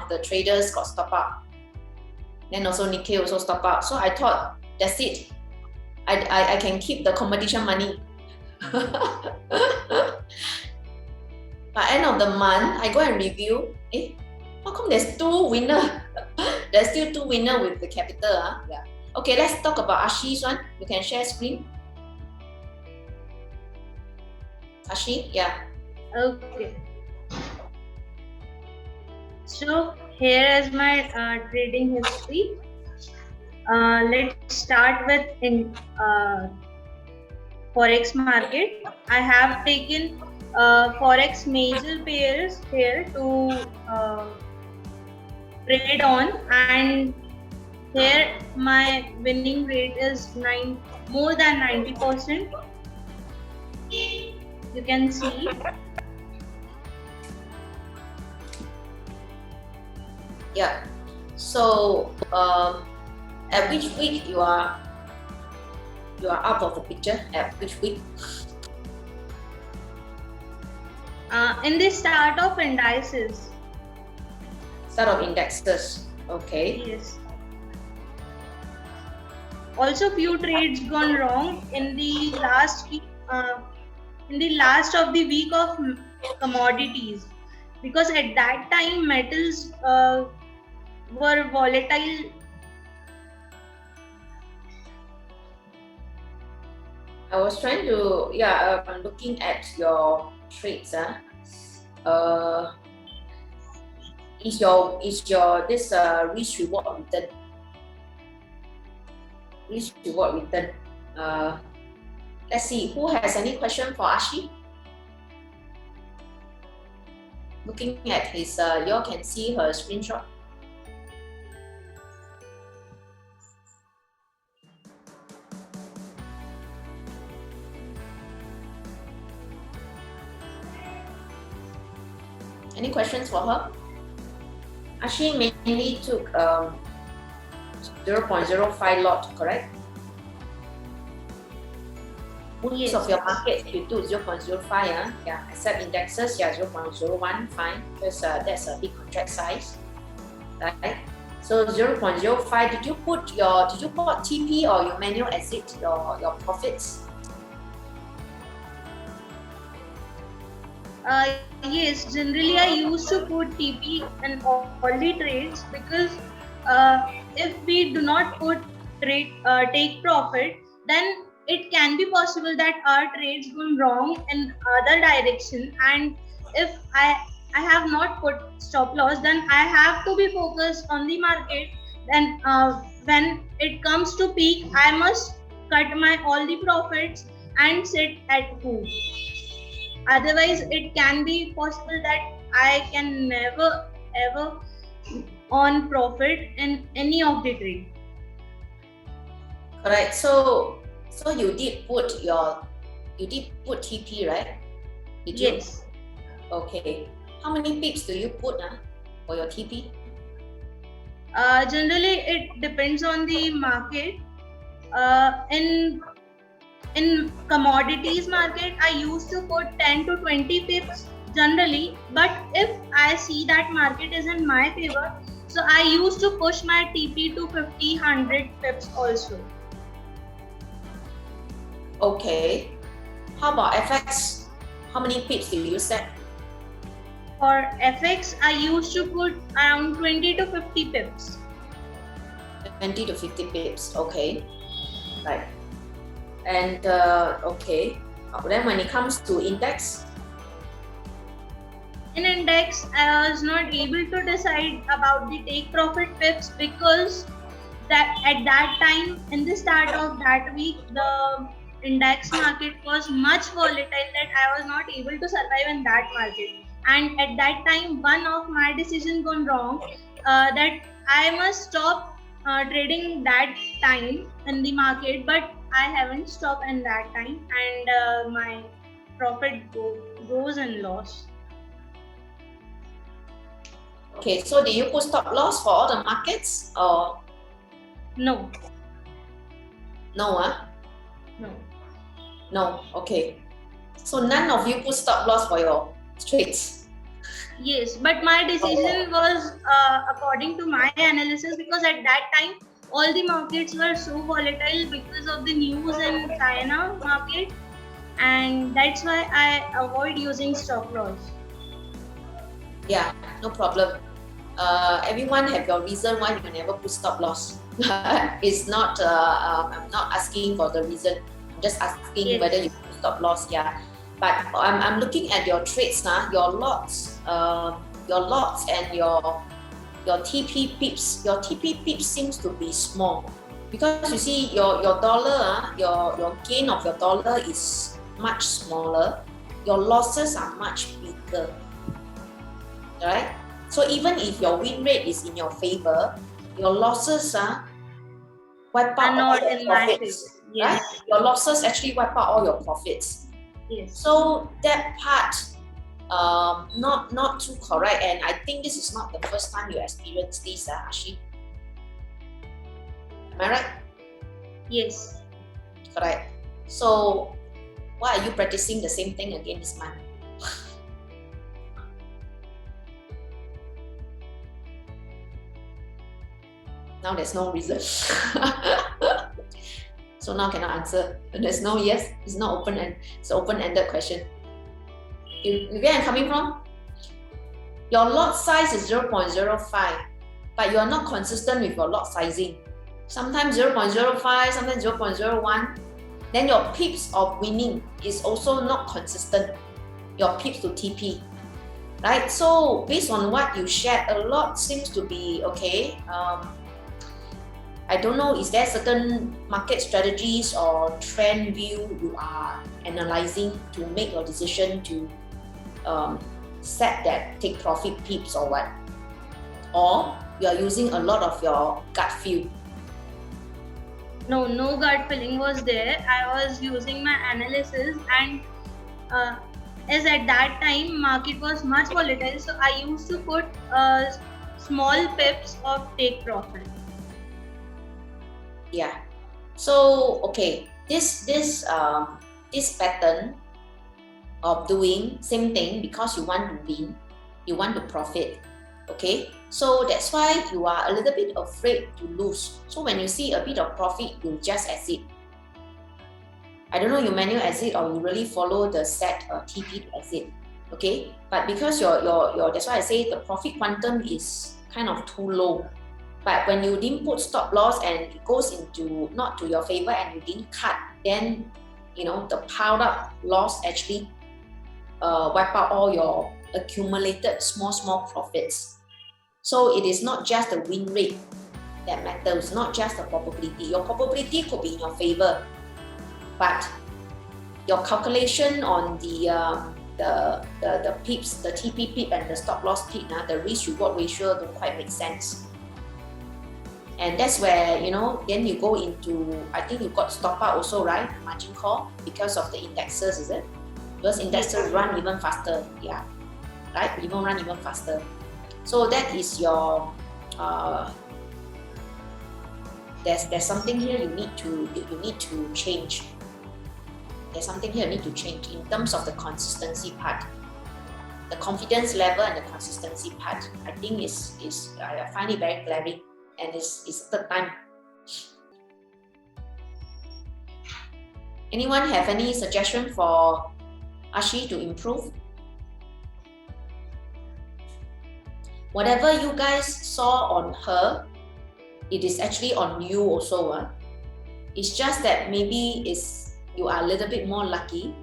of the traders got stop out. Then also Nikhil also stop out. So I thought, that's it. I can keep the competition money. By end of the month, I go and review. How come there's two winner? There's still two winner with the capital. Yeah. Okay, let's talk about Ashee's one. You can share screen. Ashee, yeah. Okay. So here is my trading history. Let's start with Forex market. I have taken Forex major pairs here to trade on, and here my winning rate is more than 90%. You can see. Yeah. So at which week you are out of the picture? At which week? In the start of indices. Start of indexes. Okay. Yes. Also, few trades gone wrong in the last week. In the last of the week of commodities, because at that time metals were volatile. I was trying to, I'm looking at your trades. Is your this risk reward return? Risk reward return. Let's see who has any question for Ashee. Looking at his, you all can see her screenshot. Any questions for her? Ashee mainly took 0.05 lot, correct? Most Yes. of your market you do 0.05, yeah, except indexes, 0.01, fine, because that's a big contract size, right? So 0.05, did you put TP or you manual exit your profits? Yes, generally I used to put TP in all the trades, because if we do not put take profit, then it can be possible that our trades gone wrong in other direction, and if I have not put stop loss, then I have to be focused on the market. Then when it comes to peak, I must cut my all the profits and sit at home. Otherwise, it can be possible that I can never ever earn profit in any of the trade. Correct. So you did put TP, right? Did you? Yes. Okay. How many pips do you put for your TP? Generally, it depends on the market. In commodities market, I used to put 10 to 20 pips generally, but if I see that market is in my favor, so I used to push my TP to 50, 100 pips also. Okay. How about FX? How many pips do you set? For FX, I used to put around 20 to 50 pips. 20 to 50 pips, okay. Right. And okay. Then when it comes to index? In index, I was not able to decide about the take profit pips, because that at that time, in the start of that week, the index market was much volatile that I was not able to survive in that market. And at that time, one of my decisions gone wrong, that I must stop trading that time in the market, but I haven't stopped in that time, and my profit goes in loss. Okay, so did you put stop loss for all the markets or? No. No, No. No, okay. So none of you put stop loss for your trades. Yes, but my decision was according to my analysis, because at that time all the markets were so volatile because of the news in China market, and that's why I avoid using stop loss. Yeah, no problem. Everyone have your reason why you never put stop loss. It's not. I'm not asking for the reason. I'm just asking whether you Yes. put stop loss. Yeah, but I'm looking at your trades now. Your lots and your TP pips. Your TP pips seems to be small because you see your dollar. Your gain of your dollar is much smaller. Your losses are much bigger. Right? So even if your win rate is in your favor, your losses wipe And out all not your in my favor. profits, right? Yes. Your losses actually wipe out all your profits. Yes. So that part, not too correct. And I think this is not the first time you experience this, Ashee. Am I right? Yes. Correct. So why are you practicing the same thing again this month? Now there's no reason. So now cannot answer. There's no yes. It's not open and it's an open-ended question. You where I'm coming from? Your lot size is 0.05, but you are not consistent with your lot sizing. Sometimes 0.05, sometimes 0.01. Then your pips of winning is also not consistent. Your pips to TP. Right? So based on what you shared, a lot seems to be okay. I don't know, is there certain market strategies or trend view you are analyzing to make your decision to set that take profit pips or what? Or you are using a lot of your gut feel? No gut feeling was there. I was using my analysis, and as at that time market was much volatile, so I used to put small pips of take profit. Yeah. So okay, this pattern of doing same thing because you want to win, you want to profit. Okay, so that's why you are a little bit afraid to lose. So when you see a bit of profit, you just exit. I don't know, you manual exit or you really follow the set TP to exit. Okay, but because your that's why I say the profit quantum is kind of too low. But when you didn't put stop loss and it goes into not to your favor and you didn't cut, then the piled up loss actually wipe out all your accumulated small profits. So it is not just the win rate that matters, not just the probability. Your probability could be in your favor, but your calculation on the pips, the TP pip and the stop loss pip, the risk reward ratio don't quite make sense. And that's where, then you go into, I think you got stop out also, right? Margin call because of the indexes, is it? Because indexes run even faster, yeah, right? Even run even faster. So that is your, there's something here you need to change. There's something here you need to change in terms of the consistency part. The confidence level and the consistency part, I think I find it very glaring. And it's third time. Anyone have any suggestion for Ashee to improve? Whatever you guys saw on her, it is actually on you also. It's just that maybe you are a little bit more lucky,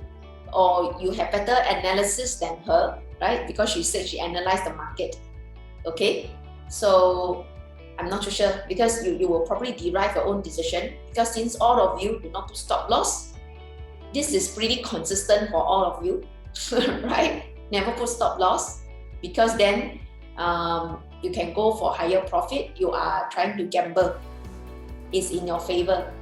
or you have better analysis than her, right? Because she said she analyzed the market. Okay, so I'm not too sure, because you will probably derive your own decision, because since all of you do not put stop loss, this is pretty consistent for all of you, right? Never put stop loss, because then you can go for higher profit. You are trying to gamble. It's in your favor,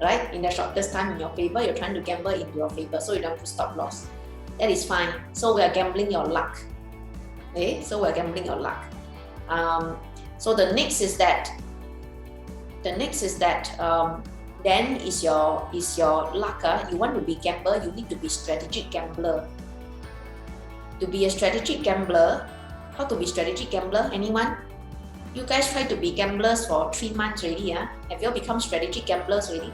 right? In the shortest time in your favor, you're trying to gamble in your favor, so you don't put stop loss. That is fine. So we are gambling your luck. Okay, so we're gambling your luck. So the next is that then is your luck. You want to be gambler, you need to be strategic gambler. to be a strategic gambler. How to be strategic gambler? Anyone? You guys try to be gamblers for 3 months already, huh? Have you all become strategic gamblers already?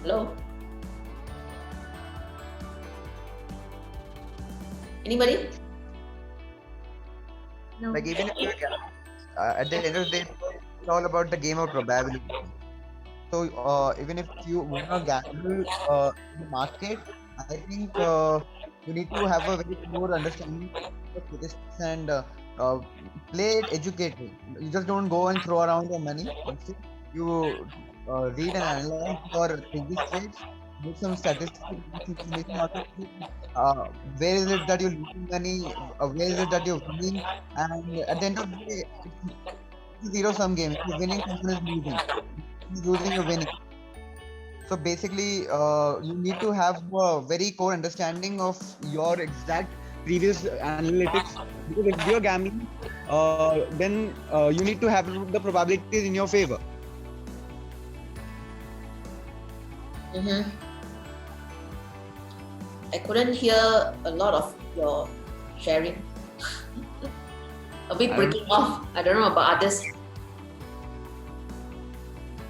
Hello? Anybody? No. Like even if you're at the end of the day, it's all about the game of probability. So even if you wanna gamble in the market, I think you need to have a very more understanding of statistics and play it educated. You just don't go and throw around your money. Instead, you read and analyze your previous trades, make some statistics, get some information out of it. Where is it that you're losing money? Where is it that you're winning? And at the end of the day, it's a zero-sum game. If you're winning, someone is losing. If you're losing, you're winning. So basically, you need to have a very core understanding of your exact previous analytics. Because if you're gambling, then you need to have the probabilities in your favor. I couldn't hear a lot of your sharing. A bit breaking off. I don't know about others.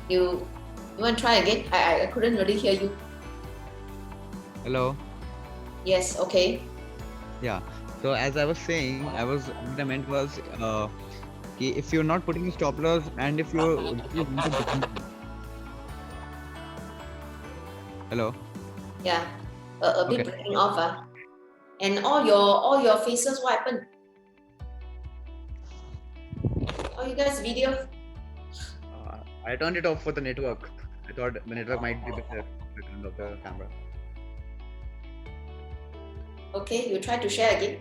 You want to try again? I couldn't really hear you. Hello. Yes, okay. Yeah. So as I was saying, what I meant was, if you're not putting stop loss and if you want to gamble. Hello. Yeah, a bit breaking off. And all your faces, what happened? Oh, you guys video? I turned it off for the network. I thought the network might be better to turn off the camera. Okay, you try to share again.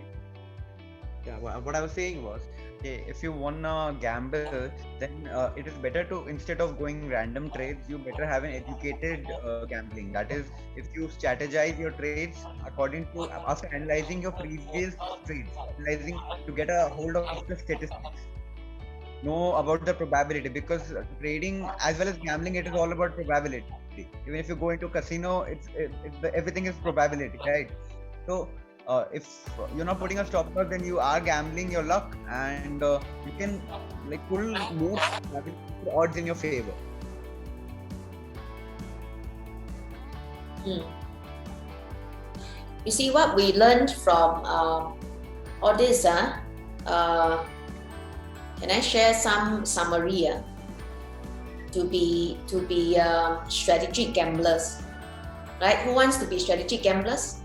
Yeah, what I was saying was, if you wanna gamble, then it is better to, instead of going random trades, you better have an educated gambling. That is, if you strategize your trades according to, after analyzing your previous trades, analyzing to get a hold of the statistics, know about the probability, because trading as well as gambling, it is all about probability. Even if you go into casino, everything is probability, right? So if you're not putting a stop loss, then you are gambling your luck, and you can like pull more odds in your favor. You see what we learned from all this? Can I share some summary to be strategic gamblers? Right? Who wants to be strategic gamblers?